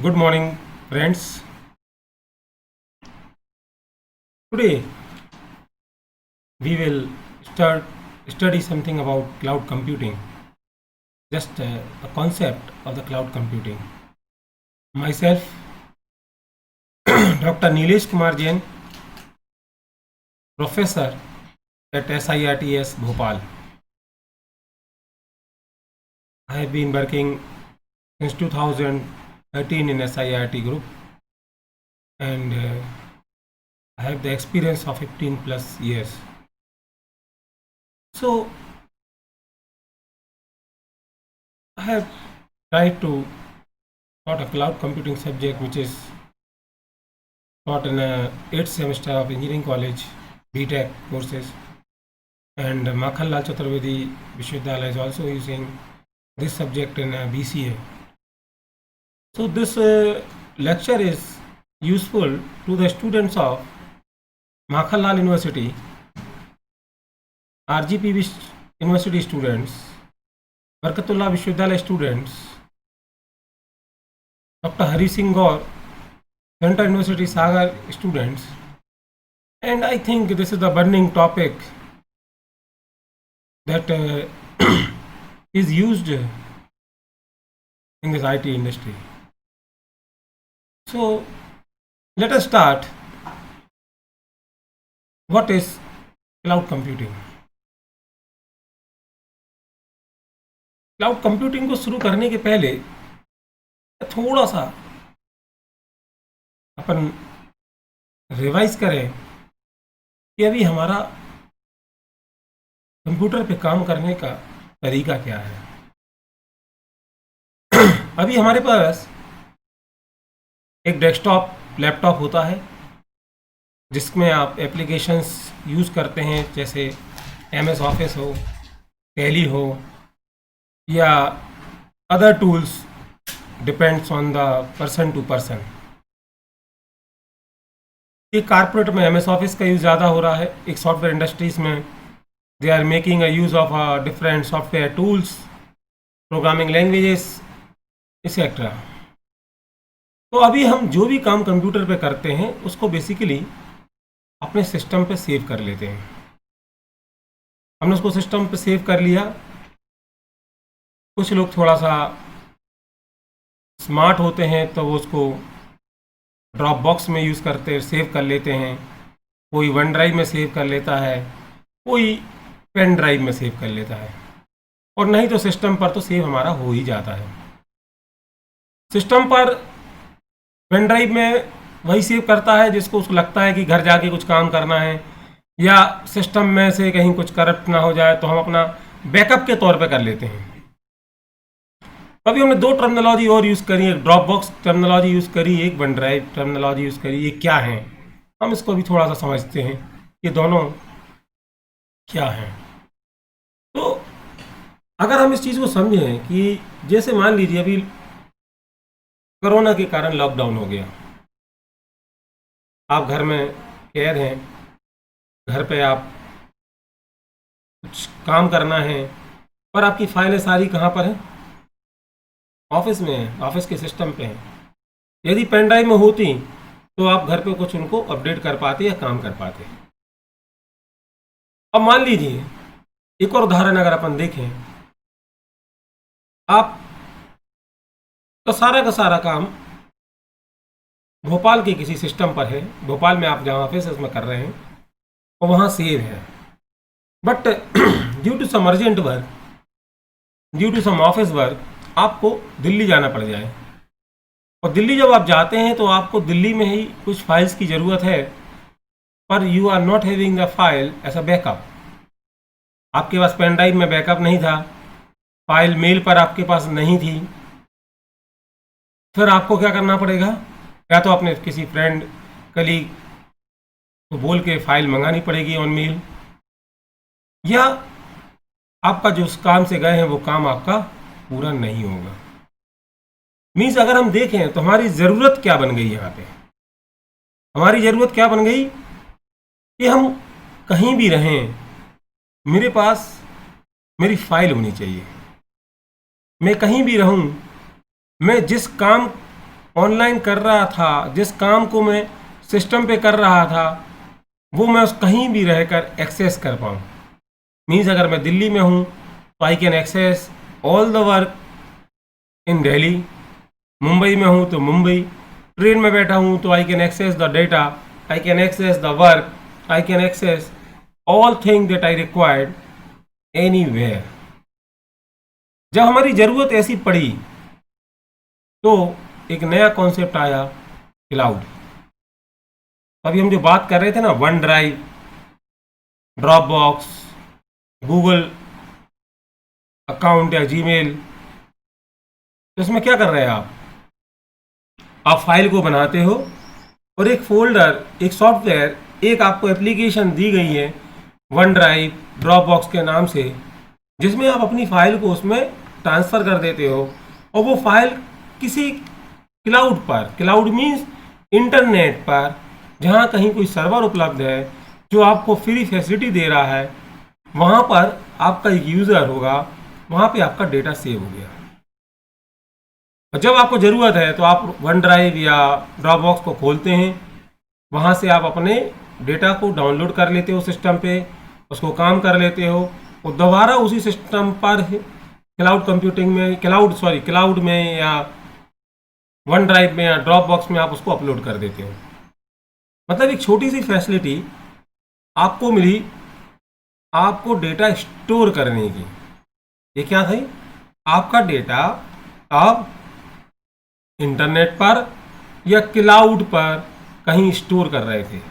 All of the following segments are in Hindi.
Good morning, friends. Today we will start study something about cloud computing. Just a concept of the cloud computing. Myself, Dr. Nilesh Kumar Jain, professor at SIRTS Bhopal. I have been working since 2013 in SIRT group, and I have the experience of 15 plus years. So I have tried to taught a cloud computing subject which is taught in a 8th semester of engineering college BTech courses, and Makhanlal Chaturvedi Vishwavidyalaya is also using this subject in BCA. So this lecture is useful to the students of Makhanlal University, RGP University students, Barkatullah Vishwavidyalaya students, Dr. Hari Singh Gaur, Central University Sagar students, and I think this is the burning topic that is used in this IT industry. So let us start. What is cloud computing? Cloud computing को शुरू करने के पहले थोड़ा सा अपन रिवाइज करें कि अभी हमारा कंप्यूटर पे काम करने का तरीका क्या है। अभी हमारे पास एक डेस्कटॉप लैपटॉप होता है जिसमें आप एप्लीकेशंस यूज़ करते हैं, जैसे MS ऑफिस हो, टैली हो या other tools, depends on the person to person. एक कारपोरेट में MS ऑफिस का यूज़ ज़्यादा हो रहा है, एक सॉफ्टवेयर इंडस्ट्रीज़ में they are making a use of different software tools, programming languages etcetera. तो अभी हम जो भी काम कंप्यूटर पे करते हैं उसको बेसिकली अपने सिस्टम पे सेव कर लेते हैं। हमने उसको सिस्टम पे सेव कर लिया। कुछ लोग थोड़ा सा स्मार्ट होते हैं तो वो उसको ड्रॉप बॉक्स में यूज़ करते सेव कर लेते हैं, कोई वन ड्राइव में सेव कर लेता है, कोई पेन ड्राइव में सेव कर लेता है, और नहीं तो सिस्टम पर तो सेव हमारा हो ही जाता है। सिस्टम पर पेन ड्राइव में वही सेव करता है जिसको उसको लगता है कि घर जाके कुछ काम करना है, या सिस्टम में से कहीं कुछ करप्ट ना हो जाए तो हम अपना बैकअप के तौर पे कर लेते हैं। अभी हमने दो टर्मिनोलॉजी और यूज़ करी, एक ड्रॉप बॉक्स टर्मिनोलॉजी यूज़ करी, एक वन ड्राइव टर्मिनोलॉजी यूज़ करी। ये क्या है, हम इसको भी थोड़ा सा समझते हैं, ये दोनों क्या हैं। तो अगर हम इस चीज़ को समझें कि जैसे मान लीजिए अभी कोरोना के कारण लॉकडाउन हो गया, आप घर में कैद हैं, घर पे आप कुछ काम करना है, पर आपकी फाइलें सारी कहाँ पर हैं? ऑफिस में है, ऑफिस के सिस्टम पे हैं। यदि पेन ड्राइव में होती तो आप घर पे कुछ उनको अपडेट कर पाते या काम कर पाते। अब मान लीजिए एक और उदाहरण अगर अपन देखें, आप तो सारा का सारा काम भोपाल के किसी सिस्टम पर है, भोपाल में आप जहाँ ऑफिस में कर रहे हैं और वहाँ सेव है, but due to some urgent work, due to some office work आपको दिल्ली जाना पड़ जाए, और दिल्ली जब आप जाते हैं तो आपको दिल्ली में ही कुछ फाइल्स की ज़रूरत है, पर you are not having the file as a backup. आपके पास पेन ड्राइव में बैकअप नहीं था, फाइल मेल पर आपके पास नहीं थी, फिर आपको क्या करना पड़ेगा? या तो अपने किसी फ्रेंड कलीग को बोल के फाइल मंगानी पड़ेगी ऑन मेल, या आपका जो उस काम से गए हैं वो काम आपका पूरा नहीं होगा। मीन्स अगर हम देखें तो हमारी ज़रूरत क्या बन गई यहाँ पे? हमारी ज़रूरत क्या बन गई कि हम कहीं भी रहें, मेरे पास मेरी फाइल होनी चाहिए। मैं कहीं भी रहूं, मैं जिस काम ऑनलाइन कर रहा था, जिस काम को मैं सिस्टम पे कर रहा था, वो मैं उस कहीं भी रहकर एक्सेस कर पाऊँ। मीन्स अगर मैं दिल्ली में हूँ तो I can access all the work in Delhi, Mumbai में हूँ तो मुंबई, ट्रेन में बैठा हूँ तो I can access the data, I can access the work, I can access all thing that I required anywhere. जब हमारी ज़रूरत ऐसी पड़ी तो एक नया कॉन्सेप्ट आया, क्लाउड। अभी हम जो बात कर रहे थे ना, one drive, drop box, Google account या जीमेल, तो इसमें क्या कर रहे हैं आप फाइल को बनाते हो और एक फोल्डर, एक सॉफ्टवेयर, एक आपको एप्लीकेशन दी गई है वन ड्राइव, ड्रॉप बॉक्स के नाम से, जिसमें आप अपनी फाइल को उसमें ट्रांसफ़र कर देते हो और वो फाइल किसी क्लाउड पर, क्लाउड मीन्स इंटरनेट पर, जहाँ कहीं कोई सर्वर उपलब्ध है जो आपको फ्री फैसिलिटी दे रहा है, वहाँ पर आपका एक यूज़र होगा, वहाँ पे आपका डेटा सेव हो गया। और जब आपको ज़रूरत है तो आप वन ड्राइव या ड्रॉप बॉक्स को खोलते हैं, वहाँ से आप अपने डेटा को डाउनलोड कर लेते हो सिस्टम पे, उसको काम कर लेते हो और दोबारा उसी सिस्टम पर क्लाउड कंप्यूटिंग में, क्लाउड में या वन ड्राइव में या ड्रॉप बॉक्स में आप उसको अपलोड कर देते हो। मतलब एक छोटी सी फैसिलिटी आपको मिली, आपको डेटा स्टोर करने की। ये क्या थी? आपका डेटा आप इंटरनेट पर या क्लाउड पर कहीं स्टोर कर रहे थे।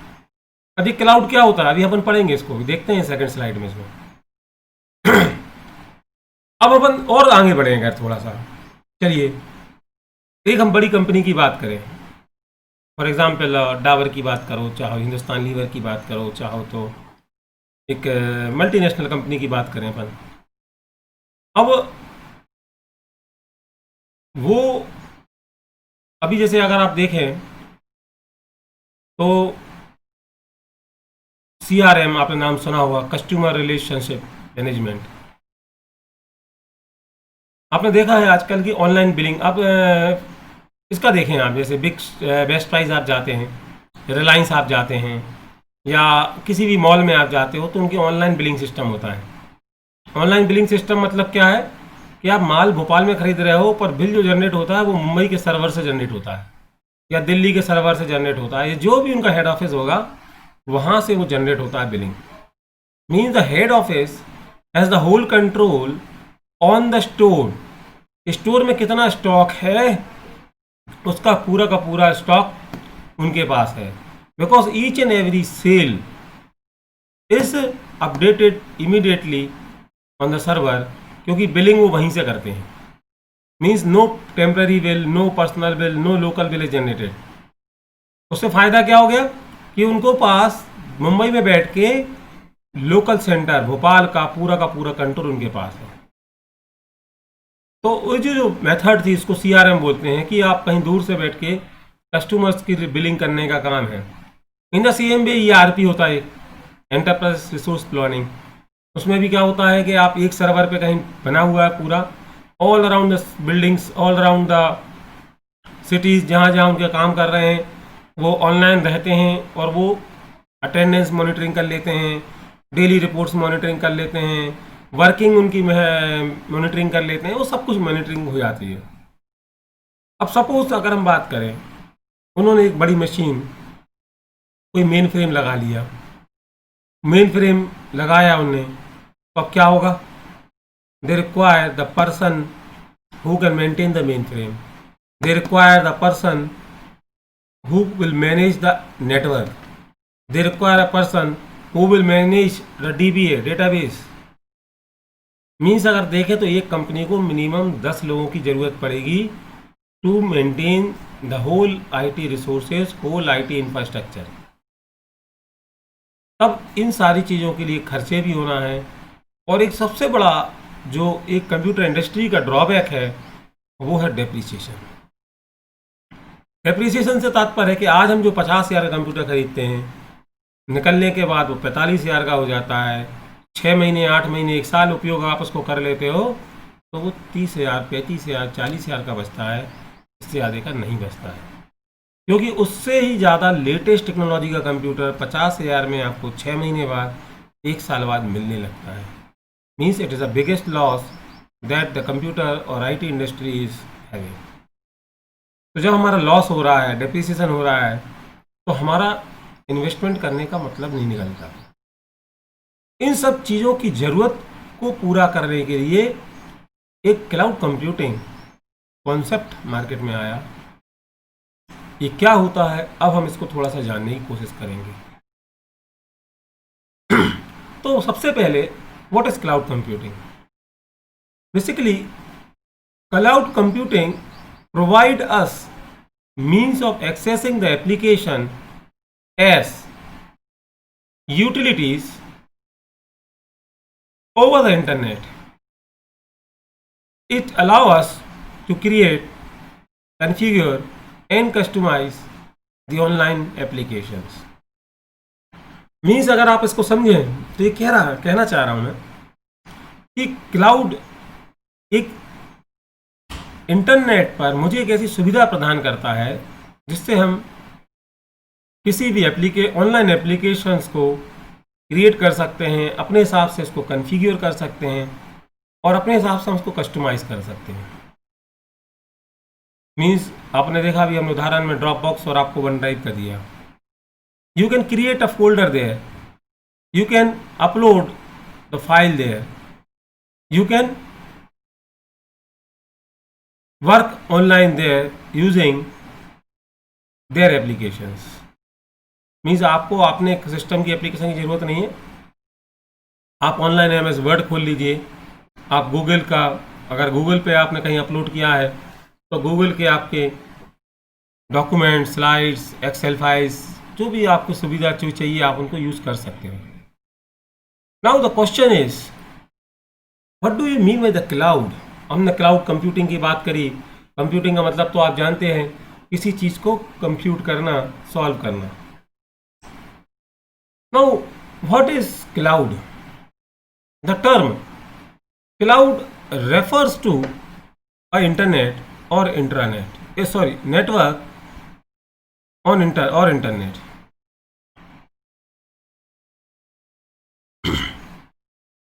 अभी क्लाउड क्या होता है, अभी अपन पढ़ेंगे इसको, भी देखते हैं सेकंड स्लाइड में इसमें। अब अपन और आगे बढ़ेंगे थोड़ा सा। चलिए, एक हम बड़ी कंपनी की बात करें, फॉर एग्जांपल डाबर की बात करो, चाहो हिंदुस्तान लीवर की बात करो, चाहो तो एक मल्टीनेशनल कंपनी की बात करें अपन। अब वो अभी जैसे अगर आप देखें तो CRM आपने नाम सुना होगा, कस्टमर रिलेशनशिप मैनेजमेंट। आपने देखा है आजकल की ऑनलाइन बिलिंग। अब इसका देखें आप, जैसे बेस्ट प्राइस आप जाते हैं, रिलायंस आप जाते हैं या किसी भी मॉल में आप जाते हो तो उनकी ऑनलाइन बिलिंग सिस्टम होता है। ऑनलाइन बिलिंग सिस्टम मतलब क्या है कि आप माल भोपाल में खरीद रहे हो, पर बिल जो जनरेट होता है वो मुंबई के सर्वर से जनरेट होता है या दिल्ली के सर्वर से जनरेट होता है। जो भी उनका हेड ऑफिस होगा वहाँ से वो जनरेट होता है billing. Means the head office has the whole control on the store. Store में कितना स्टॉक है उसका पूरा का पूरा स्टॉक उनके पास है, because each and every sale is updated immediately on the server, क्योंकि बिलिंग वो वहीं से करते हैं। Means no temporary bill, no personal bill, no local bill is generated. उससे फ़ायदा क्या हो गया कि उनको पास मुंबई में बैठ के लोकल सेंटर भोपाल का पूरा कंट्रोल उनके पास है। तो वो जो मेथड थी इसको CRM बोलते हैं, कि आप कहीं दूर से बैठ के कस्टमर्स की बिलिंग करने का काम है। In the same way ERP होता है, एंटरप्राइज रिसोर्स प्लानिंग। उसमें भी क्या होता है कि आप एक सर्वर पे कहीं बना हुआ है पूरा, all around the buildings, all around the cities, जहाँ जहाँ उनके काम कर रहे हैं वो ऑनलाइन रहते हैं और वो अटेंडेंस मॉनिटरिंग कर लेते हैं, डेली रिपोर्ट्स मॉनिटरिंग कर लेते हैं, वर्किंग उनकी मॉनिटरिंग कर लेते हैं, वो सब कुछ मॉनिटरिंग हो जाती है। अब सपोज अगर हम बात करें, उन्होंने एक बड़ी मशीन, कोई मेन फ्रेम लगा लिया, मेन फ्रेम लगाया उनने, तो अब क्या होगा? They require the person who can maintain the main frame, they require the person who will manage the network, they require a person who will manage the DBA database। Means अगर देखें तो एक कंपनी को मिनिमम 10 लोगों की ज़रूरत पड़ेगी to maintain the whole IT resources, whole IT infrastructure. अब इन सारी चीज़ों के लिए खर्चे भी होना है। और एक सबसे बड़ा जो एक कंप्यूटर इंडस्ट्री का ड्रॉबैक है वो है डेप्रिसिएशन। डेप्रिसिएशन से तात्पर्य है कि आज हम जो 50,000 का कंप्यूटर खरीदते हैं, निकलने के बाद वो 45,000 का हो जाता है। 6 महीने, 8 महीने, 1 साल उपयोग आप उसको कर लेते हो तो वो 30,000, 35,000, 40,000 का बचता है। इससे ज़्यादा का नहीं बचता है, क्योंकि उससे ही ज़्यादा लेटेस्ट टेक्नोलॉजी का कंप्यूटर 50,000 में आपको 6 महीने बाद, 1 साल बाद मिलने लगता है। Means it is the biggest loss that the computer और IT इंडस्ट्री इज हैविंग। तो जब हमारा लॉस हो रहा है, डेप्रिसिएशन हो रहा है, तो हमारा इन्वेस्टमेंट करने का मतलब नहीं निकलता। इन सब चीज़ों की ज़रूरत को पूरा करने के लिए एक क्लाउड कंप्यूटिंग कॉन्सेप्ट मार्केट में आया। ये क्या होता है, अब हम इसको थोड़ा सा जानने की कोशिश करेंगे। तो सबसे पहले, what is cloud computing? Basically cloud computing provide us means of accessing the application as utilities over the internet. It allows us to create, configure and customize the online applications. Means अगर आप इसको समझें तो ये कहना चाह रहा हूं मैं कि क्लाउड एक इंटरनेट पर मुझे एक ऐसी सुविधा प्रदान करता है जिससे हम किसी भी ऑनलाइन एप्लीकेशंस को क्रिएट कर सकते हैं, अपने हिसाब से उसको कॉन्फ़िगर कर सकते हैं और अपने हिसाब से हम उसको कस्टमाइज़ कर सकते हैं। मीन्स आपने देखा भी, हमने उदाहरण में ड्रॉप बॉक्स और आपको वन ड्राइव कर दिया। You can create a folder there, you can upload the file there, you can work online there using their applications. Means आपको अपने सिस्टम की एप्लीकेशन की ज़रूरत नहीं है। आप ऑनलाइन MS वर्ड खोल लीजिए, आप गूगल का, अगर गूगल पे आपने कहीं अपलोड किया है तो गूगल के आपके डॉक्यूमेंट, स्लाइड्स, एक्सेल फाइल्स, जो भी आपको सुविधा जो चाहिए आप उनको यूज़ कर सकते हो। Now the question is, what do you mean bye the cloud? हमने क्लाउड कंप्यूटिंग की बात करी। कंप्यूटिंग का मतलब तो आप जानते हैं, किसी चीज़ को कंप्यूट करना, सॉल्व करना। Now what is cloud? The term cloud refers to a internet और इंट्रानेट, नेटवर्क ऑन इंटरनेट।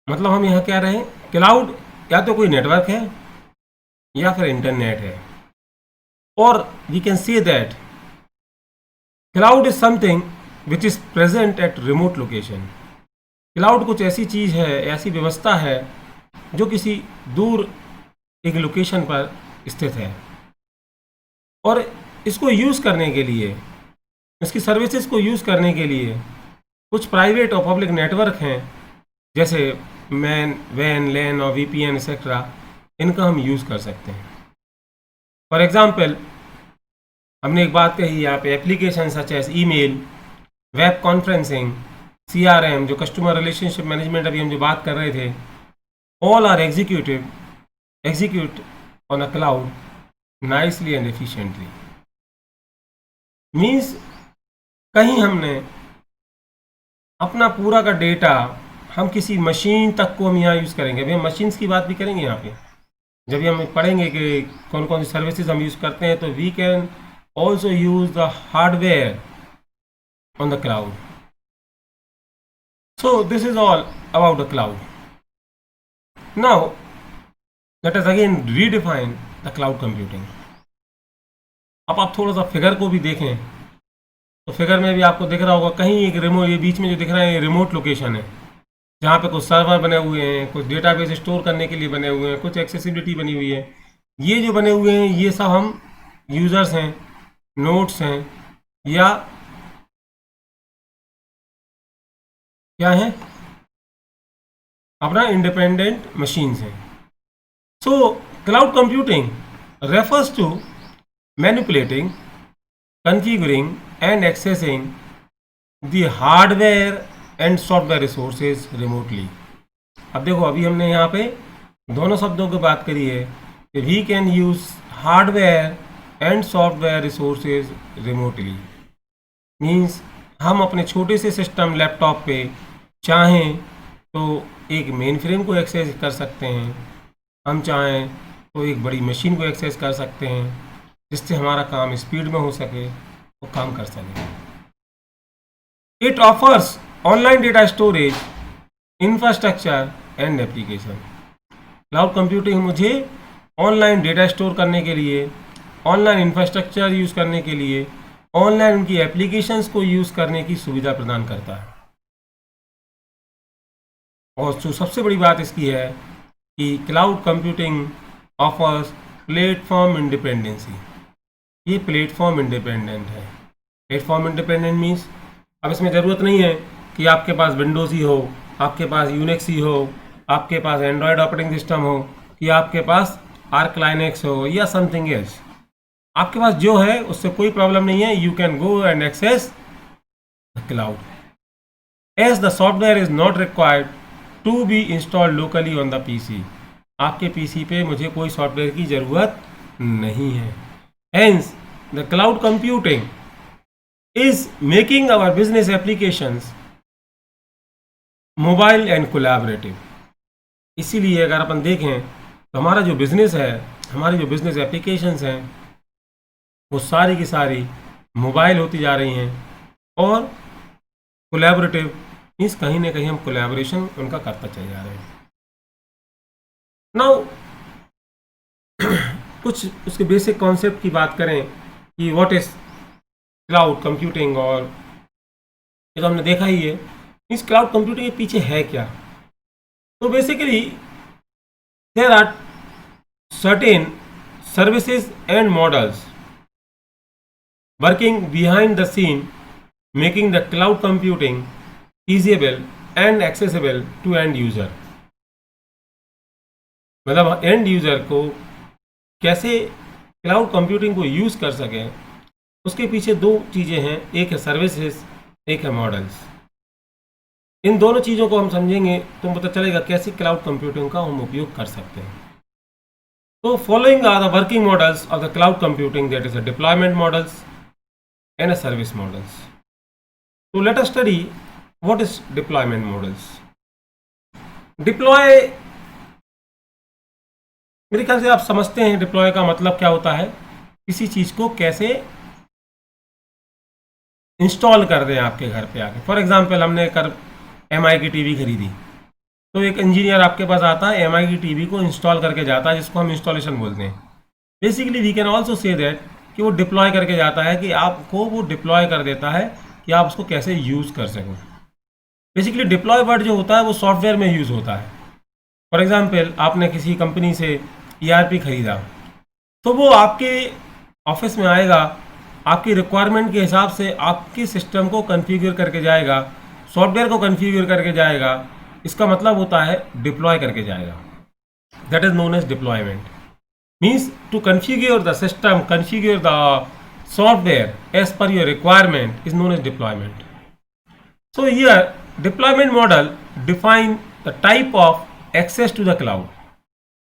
मतलब हम यहाँ क्या रहे, क्लाउड या तो कोई नेटवर्क है या फिर इंटरनेट है। और we can say that cloud is something which is present at remote location. Cloud कुछ ऐसी चीज़ है, ऐसी व्यवस्था है जो किसी दूर एक लोकेशन पर स्थित है, और इसको यूज़ करने के लिए, इसकी सर्विसेज को यूज़ करने के लिए कुछ प्राइवेट और पब्लिक नेटवर्क हैं, जैसे वैन, लैन और VPN एक्सेट्रा। इनका हम यूज़ कर सकते हैं। फॉर एग्ज़ाम्पल, हमने एक बात कही यहाँ पे, application such as email, web conferencing, CRM, जो कस्टमर रिलेशनशिप मैनेजमेंट अभी हम जो बात कर रहे थे, all are execute on a cloud nicely and efficiently. Means कहीं हमने अपना पूरा का डेटा, हम किसी मशीन तक को हम यहाँ यूज़ करेंगे। अभी हम मशीन्स की बात भी करेंगे यहाँ पे, जब भी हम पढ़ेंगे कि कौन कौन सी सर्विसेज हम यूज़ करते हैं, तो we can also use the hardware on the cloud. So this is all about the cloud. Now let us again redefine the cloud computing. अब आप थोड़ा सा फिगर को भी देखें तो फिगर में भी आपको दिख रहा होगा कहीं एक रिमोट, ये बीच में जो दिख रहा है ये रिमोट लोकेशन है, जहाँ पे कुछ सर्वर बने हुए हैं, कुछ डेटाबेस स्टोर करने के लिए बने हुए हैं, कुछ एक्सेसिबिलिटी बनी हुई है। ये जो बने हुए हैं ये सब हम यूज़र्स हैं, नोड्स हैं, या क्या हैं, अपना इंडिपेंडेंट मशीन्स हैं। So cloud computing refers to manipulating, configuring and accessing the hardware and software resources remotely। अब देखो, अभी हमने यहाँ पे दोनों शब्दों की बात करी है कि we can use hardware and software resources remotely. Means हम अपने छोटे से सिस्टम लैपटॉप पे चाहें तो एक मेन फ्रेम को एक्सेस कर सकते हैं, हम चाहें तो एक बड़ी मशीन को एक्सेस कर सकते हैं, जिससे हमारा काम स्पीड में हो सके, वो काम कर सके। It offers online data storage, infrastructure and application. Cloud computing मुझे ऑनलाइन डेटा स्टोर करने के लिए, ऑनलाइन इंफ्रास्ट्रक्चर यूज़ करने के लिए, ऑनलाइन उनकी एप्लीकेशंस को यूज़ करने की सुविधा प्रदान करता है। और जो सबसे बड़ी बात इसकी है कि cloud computing offers platform independency. ये प्लेटफॉर्म इंडिपेंडेंट है। प्लेटफॉर्म इंडिपेंडेंट मीन्स अब इसमें ज़रूरत नहीं है कि आपके पास विंडोज़ ही हो, आपके पास यूनिक्स ही हो, आपके पास एंड्रॉयड ऑपरेटिंग सिस्टम हो, कि आपके पास आर्क लाइनेक्स हो या समथिंग एल्स। आपके पास जो है उससे कोई प्रॉब्लम नहीं है। You can go and access the cloud as the software is not required to be install locally on the PC. आपके पीसी पे मुझे कोई सॉफ्टवेयर की ज़रूरत नहीं है। Hence the cloud computing is making our business applications mobile and collaborative. इसीलिए अगर अपन देखें तो हमारा जो बिज़नेस है, हमारी जो बिज़नेस एप्लीकेशंस हैं, वो सारी की सारी मोबाइल होती जा रही हैं और कोलैबोरेटिव मीन्स कहीं ना कहीं हम कोलैबोरेशन उनका करता चले जा रहे हैं। नाउ कुछ उसके बेसिक कॉन्सेप्ट की बात करें कि व्हाट इज़ क्लाउड कंप्यूटिंग, और ये तो हमने देखा ही है। इस क्लाउड कंप्यूटिंग के पीछे है क्या? तो basically there are certain services and models working behind the scene, making the cloud computing feasible and accessible to end user। मतलब एंड यूज़र को कैसे क्लाउड कंप्यूटिंग को यूज़ कर सकें, उसके पीछे दो चीज़ें हैं, एक है सर्विसेज, एक है मॉडल्स। इन दोनों चीज़ों को हम समझेंगे तो पता चलेगा कैसे क्लाउड कंप्यूटिंग का हम उपयोग कर सकते हैं। तो following are the working models of the cloud computing, that is the deployment models and a service models. So let us study what is deployment models. Deploy, मेरे ख्याल से आप समझते हैं डिप्लॉय का मतलब क्या होता है। किसी चीज़ को कैसे इंस्टॉल कर दें आपके घर पे आके। फॉर एग्जांपल हमने कर MI की टीवी खरीदी, तो एक इंजीनियर आपके पास आता है, MI की टीवी को इंस्टॉल करके जाता है, जिसको हम इंस्टॉलेशन बोलते हैं। Basically we can also say that कि वो डिप्लॉय करके जाता है, कि आपको वो डिप्लॉय कर देता है कि आप उसको कैसे यूज़ कर सकें। बेसिकली डिप्लॉय वर्ड जो होता है वो सॉफ्टवेयर में यूज़ होता है। फॉर एग्जांपल आपने किसी कंपनी से ERP खरीदा, तो वो आपके ऑफिस में आएगा, आपकी रिक्वायरमेंट के हिसाब से आपके सिस्टम को कन्फिगर करके जाएगा, सॉफ्टवेयर को कन्फिगर करके जाएगा। इसका मतलब होता है डिप्लॉय करके जाएगा। That is known as deployment. Means to configure the system, configure the software as per your requirement is known as deployment. So here deployment model define the type of access to the cloud।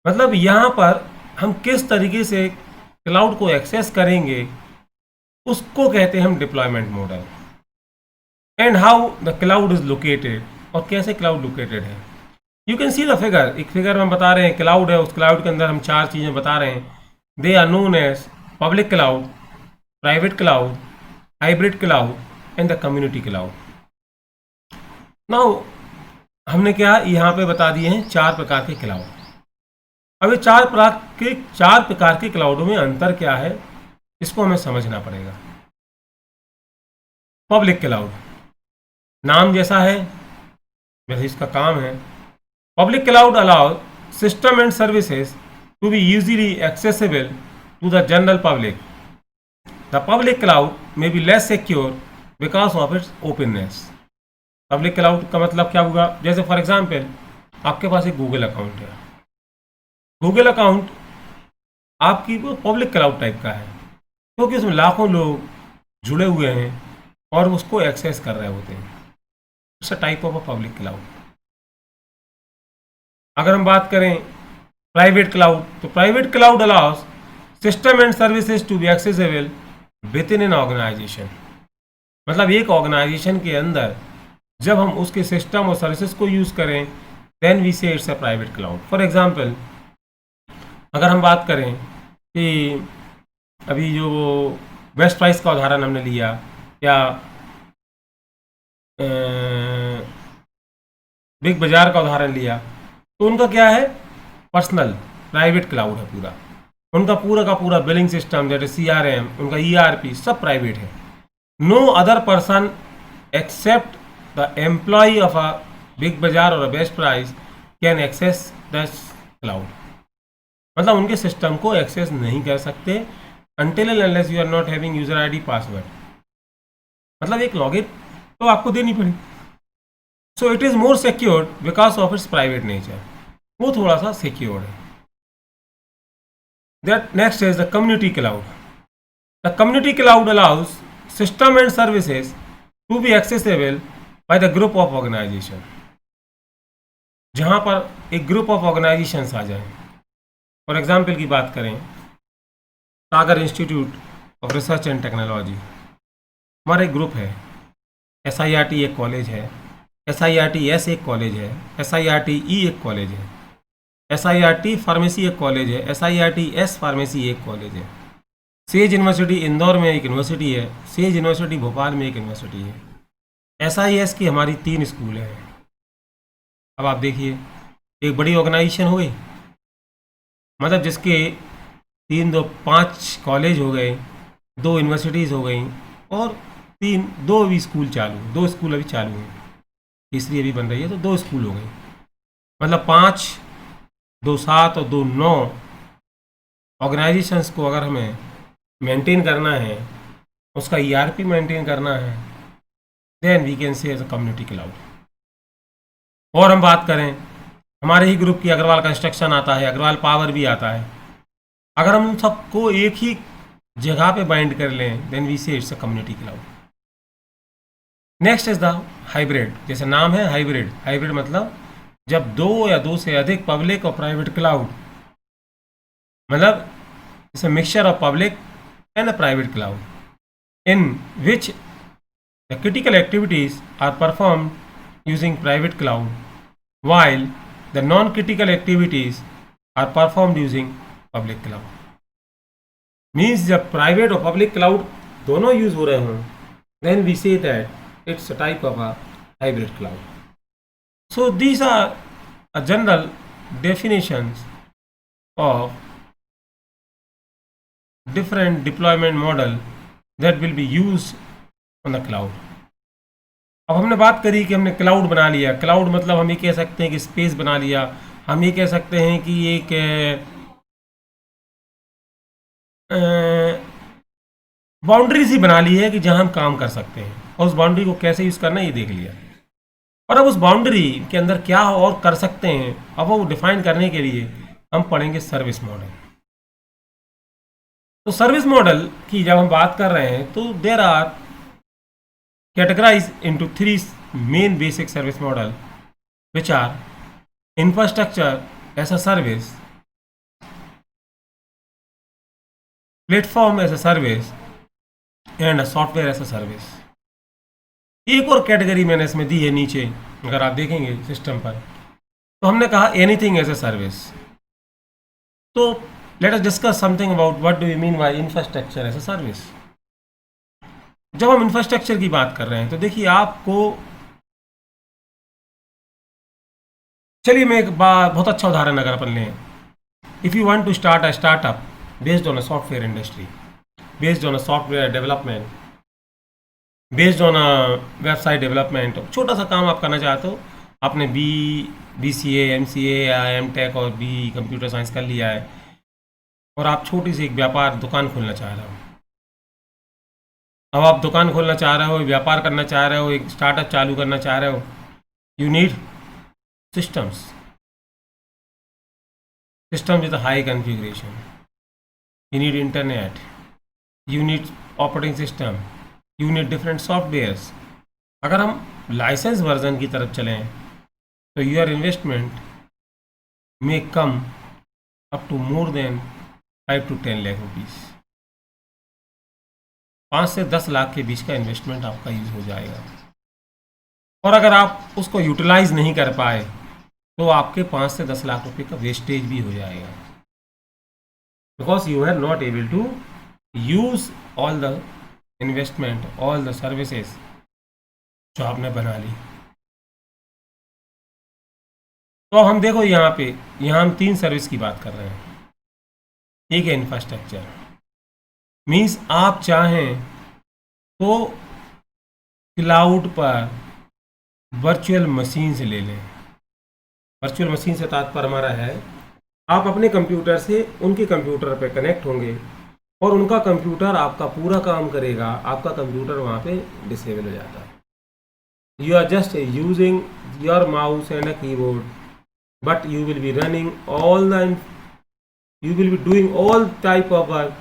मतलब यहाँ पर हम किस तरीके से क्लाउड को एक्सेस करेंगे उसको कहते हैं हम deployment model. And how the cloud is located, और कैसे क्लाउड लोकेटेड है। You can see the figure, एक फिगर में बता रहे हैं क्लाउड है, उस क्लाउड के अंदर हम चार चीज़ें बता रहे हैं। They are known as public cloud, private cloud, hybrid cloud and the community cloud. Now हमने क्या यहाँ पे बता दिए हैं चार प्रकार के क्लाउड। अब ये चार प्रकार के क्लाउडों में अंतर क्या है, इसको हमें समझना पड़ेगा। पब्लिक क्लाउड, नाम जैसा है वैसे इसका काम है। Public cloud allows system and services to be easily accessible to the general public. The public cloud may be less secure because of its openness. Public cloud का मतलब क्या होगा? जैसे फॉर एग्जाम्पल आपके पास एक गूगल अकाउंट है। गूगल अकाउंट आपकी वो पब्लिक क्लाउड टाइप का है, क्योंकि उसमें लाखों लोग जुड़े हुए हैं और उसको एक्सेस कर रहे होते हैं। It's a type of a public cloud. अगर हम बात करें प्राइवेट क्लाउड, तो private cloud allows system and services to be accessible within an organization. मतलब एक ऑर्गेनाइजेशन के अंदर जब हम उसके सिस्टम और सर्विसेज को यूज़ करें, देन वी से it's a private cloud. For example अगर हम बात करें कि अभी जो वो बेस्ट प्राइस का उदाहरण हमने लिया, या बिग बाजार का उदाहरण लिया, तो उनका क्या है, पर्सनल प्राइवेट क्लाउड है पूरा। उनका पूरा का पूरा बिलिंग सिस्टम, जैसे CRM, उनका ERP सब प्राइवेट है। No other person except the employ of a Big Bazaar और a Best Price can access the cloud. मतलब उनके सिस्टम को एक्सेस नहीं कर सकते until and unless you are not having user ID password. मतलब एक लॉगिन तो आपको देनी पड़ी। So it is more secured because of its private nature, वो थोड़ा सा सिक्योर्ड है। That next is the community cloud. The community cloud allows system and services to be accessible by the group of organization. जहाँ पर एक ग्रुप ऑफ ऑर्गेनाइजेशंस आ जाएं, फॉर एग्जाम्पल की बात करें, Sagar institute of research and technology, हमारा एक ग्रुप है। SIRT एक कॉलेज है, SIRT-S एक कॉलेज है, SIRT-E एक कॉलेज है, SIRT फार्मेसी एक कॉलेज है, SIRT-S फार्मेसी एक कॉलेज है। सेज यूनिवर्सिटी इंदौर में एक यूनिवर्सिटी है, सेज यूनिवर्सिटी भोपाल में एक यूनिवर्सिटी है। SIS की हमारी 3 स्कूल हैं। अब आप देखिए, एक बड़ी ऑर्गेनाइजेशन हो गई, मतलब जिसके 3 2 5 कॉलेज हो गए, 2 यूनिवर्सिटीज़ हो गई, और 2 अभी स्कूल चालू, 2 स्कूल अभी चालू हैं, तीसरी अभी बन रही है, तो 2 स्कूल हो गई। मतलब 5, 2 7 और 2 9 ऑर्गेनाइजेशंस को अगर हमें मेंटेन करना है, उसका ERP मेंटेन करना है, then we can say as a community cloud. और हम बात करें हमारे ही ग्रुप की, अग्रवाल कंस्ट्रक्शन आता है, अग्रवाल पावर भी आता है, अगर हम उन सबको एक ही जगह पे बाइंड कर लें, देन वी से it's a community cloud. Next is the hybrid. जैसे नाम है हाइब्रिड, हाइब्रिड मतलब जब 2 या 2 से अधिक पब्लिक और प्राइवेट क्लाउड, मतलब it's a mixture of public and a private cloud in which the critical activities are performed using private cloud while the non-critical activities are performed using public cloud। मीन्स जब प्राइवेट और पब्लिक क्लाउड दोनों यूज हो रहे हों, then we say that it's a type of a hybrid cloud। So these are a general definitions of different deployment model that will be used on the cloud। अब हमने बात करी कि हमने क्लाउड बना लिया। क्लाउड मतलब हम ये कह सकते हैं कि स्पेस बना लिया, हम ये कह सकते हैं कि एक बाउंड्री सी बना ली है कि जहां हम काम कर सकते हैं, और उस बाउंड्री को कैसे यूज़ करना है ये देख लिया। और अब उस बाउंड्री के अंदर क्या और कर सकते हैं, अब वो डिफाइन करने के लिए हम पढ़ेंगे सर्विस मॉडल। तो सर्विस मॉडल की जब हम बात कर रहे हैं, तो there are categorized into 3 main basic service model, which are infrastructure as a service, platform as a service and a software as a service। एक और कैटेगरी मैंने इसमें दी है नीचे, अगर आप देखेंगे सिस्टम पर, तो हमने कहा एनीथिंग एज ए सर्विस। तो let us discuss something about what do you mean by infrastructure as a service. जब हम इंफ्रास्ट्रक्चर की बात कर रहे हैं, तो देखिए आपको, चलिए मैं एक बहुत अच्छा उदाहरण अगर अपन लें, if you want to start a startup based on a software industry, based on a software development, based on a website development, छोटा सा काम आप करना चाहते हो, आपने BCA MCA या MTech और B कंप्यूटर साइंस कर लिया है, और आप छोटी सी एक व्यापार दुकान खोलना चाह रहे हो। अब आप दुकान खोलना चाह रहे हो, व्यापार करना चाह रहे हो, एक स्टार्टअप चालू करना चाह रहे हो, you need systems with a high configuration, you need internet, you need operating system, you need different softwares। अगर हम लाइसेंस वर्जन की तरफ चलें, तो your investment may come up to more than 5 to 10 lakh rupees. 5 से 10 लाख के बीच का इन्वेस्टमेंट आपका यूज हो जाएगा, और अगर आप उसको यूटिलाइज नहीं कर पाए, तो आपके 5 से 10 लाख रुपए का वेस्टेज भी हो जाएगा, because you are not able to use all the investment, all the services जो आपने बना ली। तो हम देखो यहाँ हम 3 सर्विस की बात कर रहे हैं। एक है इंफ्रास्ट्रक्चर, मीन्स आप चाहें तो क्लाउड पर वर्चुअल मशीन से ले लें। वर्चुअल मशीन से तात्पर्य हमारा है आप अपने कंप्यूटर से उनके कंप्यूटर पे कनेक्ट होंगे और उनका कंप्यूटर आपका पूरा काम करेगा, आपका कंप्यूटर वहाँ पे डिसेबल हो जाता है। You are just using your mouse and a keyboard, but you will be running you will be doing all type of work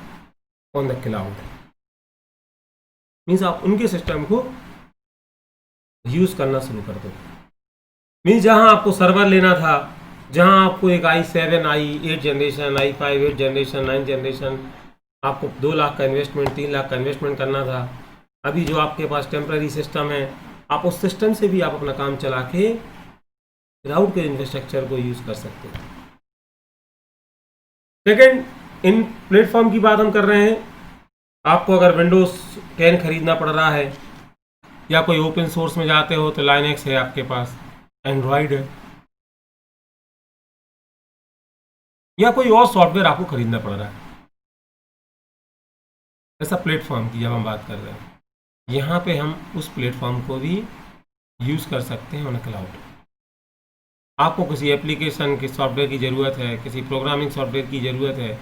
on the cloud. Means आप उनके सिस्टम को यूज करना शुरू कर दो। मीन्स जहां आपको सर्वर लेना था, जहां आपको एक i7, i8 generation, i5 8 generation, 9 generation, आपको 2 लाख का इन्वेस्टमेंट, 3 लाख का इन्वेस्टमेंट करना था, अभी जो आपके पास टेम्पररी सिस्टम है, आप उस सिस्टम से भी आप अपना काम चला के क्लाउड के इंफ्रास्ट्रक्चर को यूज कर सकते हैं। सेकेंड, इन प्लेटफॉर्म की बात हम कर रहे हैं। आपको अगर विंडोज 10 खरीदना पड़ रहा है या कोई ओपन सोर्स में जाते हो तो लाइनक्स है आपके पास, एंड्रॉयड है, या कोई और सॉफ्टवेयर आपको खरीदना पड़ रहा है, ऐसा प्लेटफॉर्म की जब हम बात कर रहे हैं, यहाँ पे हम उस प्लेटफॉर्म को भी यूज़ कर सकते हैं ऑन क्लाउड। आपको किसी एप्लीकेशन के सॉफ्टवेयर की ज़रूरत है, किसी प्रोग्रामिंग सॉफ्टवेयर की ज़रूरत है,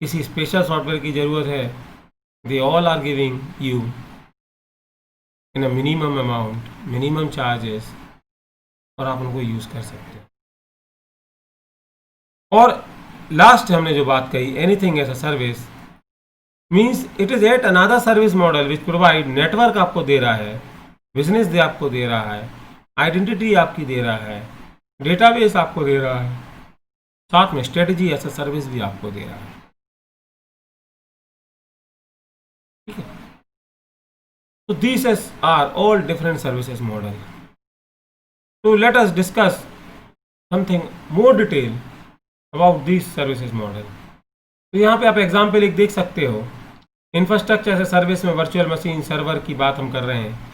किसी स्पेशल सॉफ्टवेयर की ज़रूरत है, they all are giving you in a minimum amount, minimum charges, और आप उनको यूज़ कर सकते हैं। और लास्ट हमने जो बात कही, anything as a service, means it is at another service model which provide, network आपको दे रहा है, बिजनेस दे आपको दे रहा है, आइडेंटिटी आपकी दे रहा है, डेटाबेस आपको दे रहा है, साथ में स्ट्रेटजी एज अ सर्विस भी आपको दे रहा है। ठीक है, तो these are all different services model. तो let us discuss something more detail about this services model. तो यहाँ पे आप एग्जाम्पल एक देख सकते हो, इंफ्रास्ट्रक्चर एज ए सर्विस में वर्चुअल मशीन सर्वर की बात हम कर रहे हैं।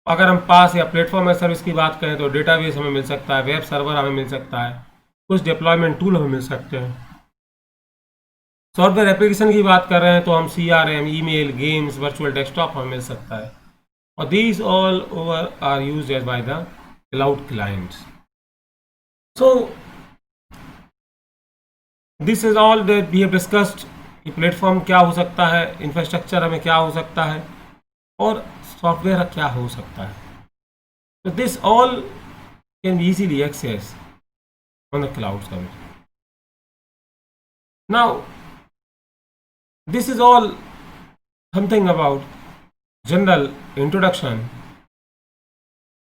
अगर हम पास या प्लेटफॉर्म एज सर्विस की बात करें तो डेटाबेस हमें मिल सकता है, वेब सर्वर हमें मिल सकता है, कुछ डिप्लॉयमेंट टूल हमें मिल सकते हैं। सॉफ्टवेयर एप्लीकेशन की बात कर रहे हैं तो हम CRM, email, games, virtual desktop हमें मिल सकता है, और these all over are used as by the cloud clients. So this is all that we have discussed कि प्लेटफॉर्म क्या हो सकता है, इंफ्रास्ट्रक्चर हमें क्या हो सकता है, और सॉफ्टवेयर क्या हो सकता है। तो this all can be easily access on the cloud service. Now this is all something about general introduction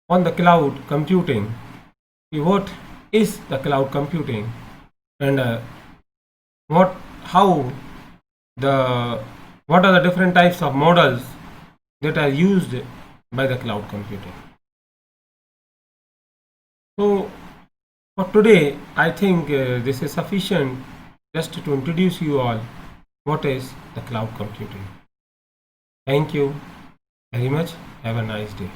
on the cloud computing. What is the cloud computing, and what are the different types of models that are used by the cloud computing. So for today I think this is sufficient just to introduce you all what is the cloud computing. Thank you very much. Have a nice day.